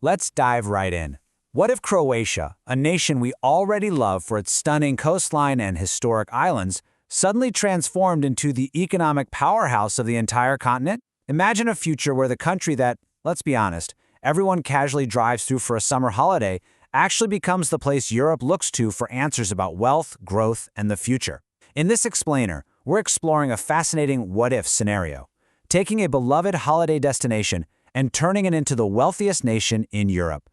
Let's dive right in. What if Croatia, a nation we already love for its stunning coastline and historic islands, suddenly transformed into the economic powerhouse of the entire continent? Imagine a future where the country that, let's be honest, everyone casually drives through for a summer holiday actually becomes the place Europe looks to for answers about wealth, growth, and the future. In this explainer, we're exploring a fascinating what-if scenario, taking a beloved holiday destination and turning it into the wealthiest nation in Europe.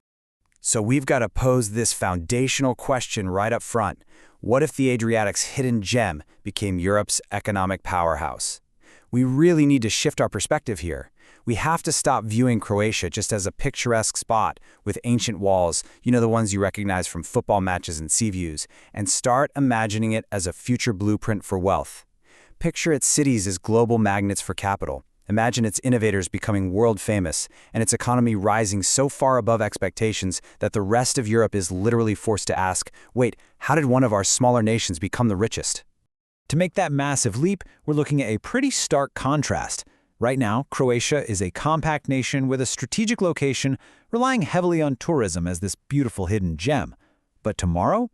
So we've got to pose this foundational question right up front. What if the Adriatic's hidden gem became Europe's economic powerhouse? We really need to shift our perspective here. We have to stop viewing Croatia just as a picturesque spot with ancient walls, the ones you recognize from football matches and sea views, and start imagining it as a future blueprint for wealth. Picture its cities as global magnets for capital. Imagine its innovators becoming world famous, and its economy rising so far above expectations that the rest of Europe is literally forced to ask, wait, how did one of our smaller nations become the richest? To make that massive leap, we're looking at a pretty stark contrast. Right now, Croatia is a compact nation with a strategic location, relying heavily on tourism as this beautiful hidden gem. But tomorrow?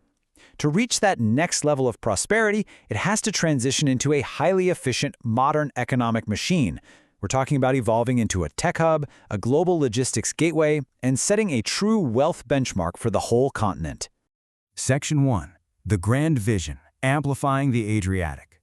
To reach that next level of prosperity, it has to transition into a highly efficient, modern economic machine. We're talking about evolving into a tech hub, a global logistics gateway, and setting a true wealth benchmark for the whole continent. Section 1. The Grand Vision, Amplifying the Adriatic.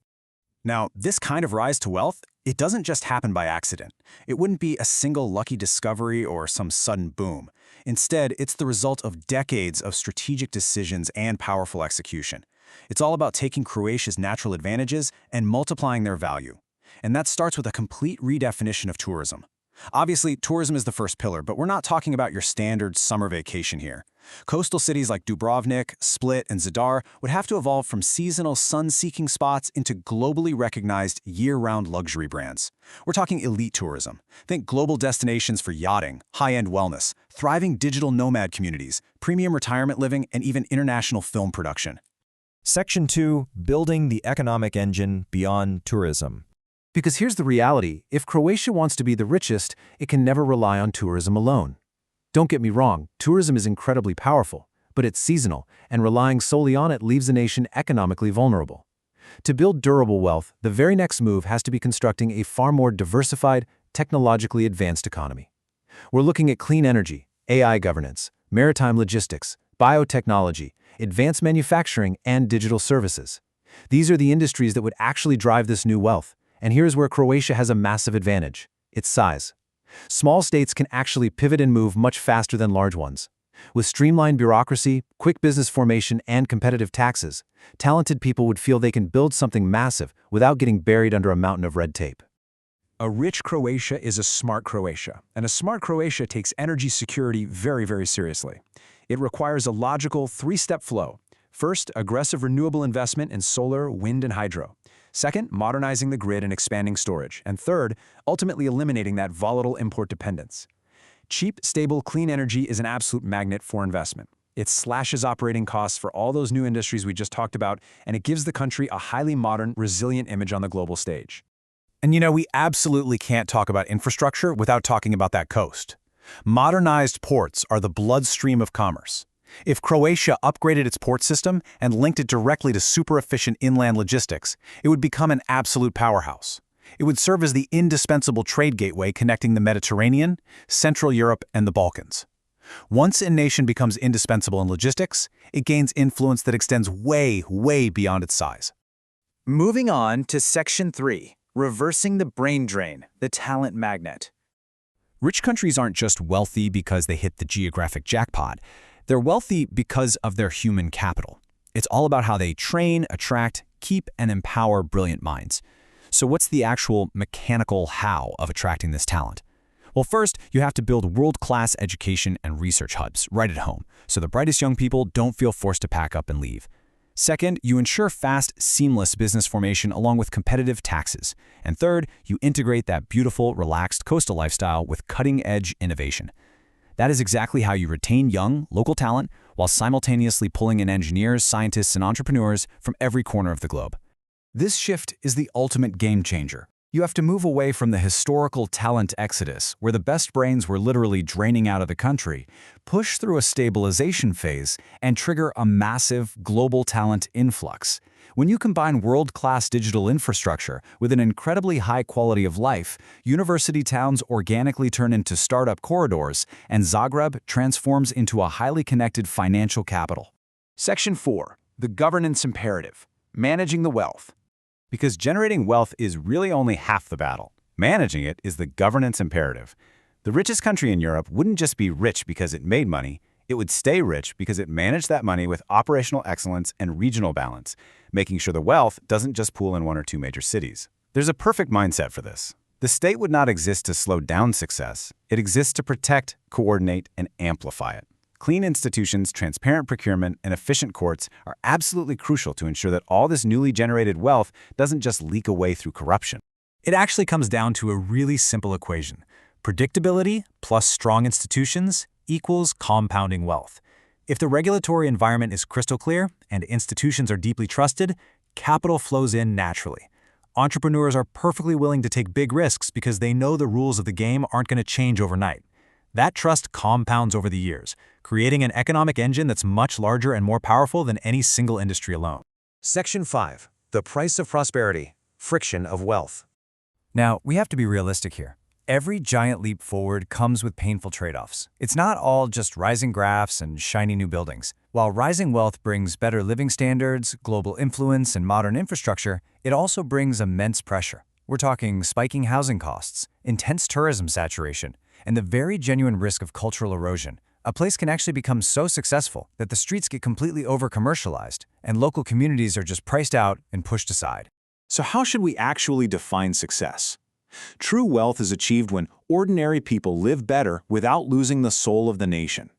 Now, this kind of rise to wealth, it doesn't just happen by accident. It wouldn't be a single lucky discovery or some sudden boom. Instead, it's the result of decades of strategic decisions and powerful execution. It's all about taking Croatia's natural advantages and multiplying their value. And that starts with a complete redefinition of tourism. Obviously, tourism is the first pillar, but we're not talking about your standard summer vacation here. Coastal cities like Dubrovnik, Split, and Zadar would have to evolve from seasonal sun-seeking spots into globally recognized year-round luxury brands. We're talking elite tourism. Think global destinations for yachting, high-end wellness, thriving digital nomad communities, premium retirement living, and even international film production. Section 2. Building the economic engine beyond tourism. Because here's the reality, if Croatia wants to be the richest, it can never rely on tourism alone. Don't get me wrong, tourism is incredibly powerful, but it's seasonal, and relying solely on it leaves the nation economically vulnerable. To build durable wealth, the very next move has to be constructing a far more diversified, technologically advanced economy. We're looking at clean energy, AI governance, maritime logistics, biotechnology, advanced manufacturing, and digital services. These are the industries that would actually drive this new wealth. And here's where Croatia has a massive advantage: its size. Small states can actually pivot and move much faster than large ones. With streamlined bureaucracy, quick business formation, and competitive taxes, talented people would feel they can build something massive without getting buried under a mountain of red tape. A rich Croatia is a smart Croatia, and a smart Croatia takes energy security very, very seriously. It requires a logical three-step flow. First, aggressive renewable investment in solar, wind, and hydro. Second, modernizing the grid and expanding storage. And third, ultimately eliminating that volatile import dependence. Cheap, stable, clean energy is an absolute magnet for investment. It slashes operating costs for all those new industries we just talked about, and it gives the country a highly modern, resilient image on the global stage. And we absolutely can't talk about infrastructure without talking about that coast. Modernized ports are the bloodstream of commerce. If Croatia upgraded its port system and linked it directly to super-efficient inland logistics, it would become an absolute powerhouse. It would serve as the indispensable trade gateway connecting the Mediterranean, Central Europe, and the Balkans. Once a nation becomes indispensable in logistics, it gains influence that extends way, way beyond its size. Moving on to Section 3, Reversing the Brain Drain, the Talent Magnet. Rich countries aren't just wealthy because they hit the geographic jackpot. They're wealthy because of their human capital. It's all about how they train, attract, keep, and empower brilliant minds. So what's the actual mechanical how of attracting this talent? Well, first, you have to build world-class education and research hubs right at home, so the brightest young people don't feel forced to pack up and leave. Second, you ensure fast, seamless business formation along with competitive taxes. And third, you integrate that beautiful, relaxed coastal lifestyle with cutting-edge innovation. That is exactly how you retain young, local talent while simultaneously pulling in engineers, scientists, and entrepreneurs from every corner of the globe. This shift is the ultimate game changer. You have to move away from the historical talent exodus, where the best brains were literally draining out of the country, push through a stabilization phase, and trigger a massive global talent influx. When you combine world-class digital infrastructure with an incredibly high quality of life, university towns organically turn into startup corridors, and Zagreb transforms into a highly connected financial capital. Section 4. The governance imperative. Managing the wealth. Because generating wealth is really only half the battle. Managing it is the governance imperative. The richest country in Europe wouldn't just be rich because it made money, it would stay rich because it managed that money with operational excellence and regional balance, making sure the wealth doesn't just pool in one or two major cities. There's a perfect mindset for this. The state would not exist to slow down success. It exists to protect, coordinate, and amplify it. Clean institutions, transparent procurement, and efficient courts are absolutely crucial to ensure that all this newly generated wealth doesn't just leak away through corruption. It actually comes down to a really simple equation. Predictability plus strong institutions equals compounding wealth. If the regulatory environment is crystal clear and institutions are deeply trusted, capital flows in naturally. Entrepreneurs are perfectly willing to take big risks because they know the rules of the game aren't going to change overnight. That trust compounds over the years, creating an economic engine that's much larger and more powerful than any single industry alone. Section 5. The price of prosperity. Friction of wealth. Now, we have to be realistic here. Every giant leap forward comes with painful trade-offs. It's not all just rising graphs and shiny new buildings. While rising wealth brings better living standards, global influence, and modern infrastructure, it also brings immense pressure. We're talking spiking housing costs, intense tourism saturation, and the very genuine risk of cultural erosion. A place can actually become so successful that the streets get completely over-commercialized, and local communities are just priced out and pushed aside. So how should we actually define success? True wealth is achieved when ordinary people live better without losing the soul of the nation.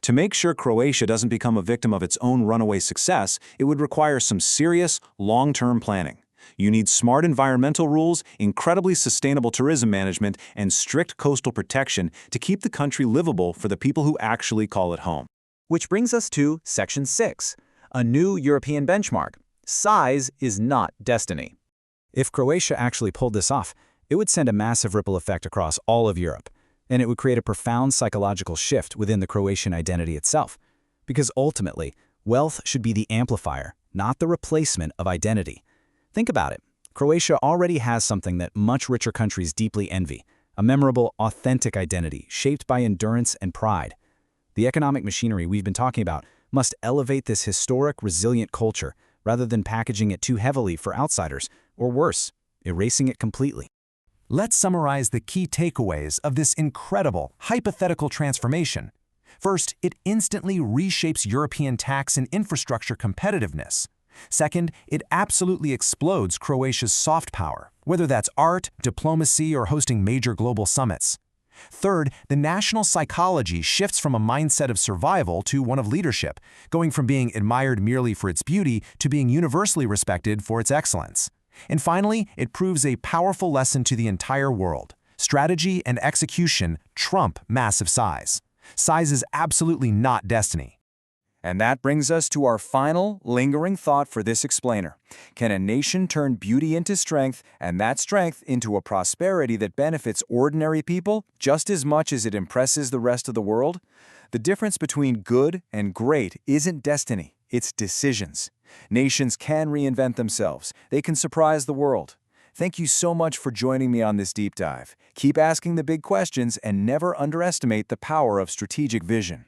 To make sure Croatia doesn't become a victim of its own runaway success, it would require some serious, long-term planning. You need smart environmental rules, incredibly sustainable tourism management, and strict coastal protection to keep the country livable for the people who actually call it home. Which brings us to Section 6, a new European benchmark. Size is not destiny. If Croatia actually pulled this off, it would send a massive ripple effect across all of Europe, and it would create a profound psychological shift within the Croatian identity itself. Because ultimately, wealth should be the amplifier, not the replacement of identity. Think about it. Croatia already has something that much richer countries deeply envy, a memorable, authentic identity shaped by endurance and pride. The economic machinery we've been talking about must elevate this historic, resilient culture rather than packaging it too heavily for outsiders, or worse, erasing it completely. Let's summarize the key takeaways of this incredible, hypothetical transformation. First, it instantly reshapes European tax and infrastructure competitiveness. Second, it absolutely explodes Croatia's soft power, whether that's art, diplomacy, or hosting major global summits. Third, the national psychology shifts from a mindset of survival to one of leadership, going from being admired merely for its beauty to being universally respected for its excellence. And finally, it proves a powerful lesson to the entire world. Strategy and execution trump massive size. Size is absolutely not destiny. And that brings us to our final, lingering thought for this explainer. Can a nation turn beauty into strength, and that strength into a prosperity that benefits ordinary people just as much as it impresses the rest of the world? The difference between good and great isn't destiny, it's decisions. Nations can reinvent themselves. They can surprise the world. Thank you so much for joining me on this deep dive. Keep asking the big questions and never underestimate the power of strategic vision.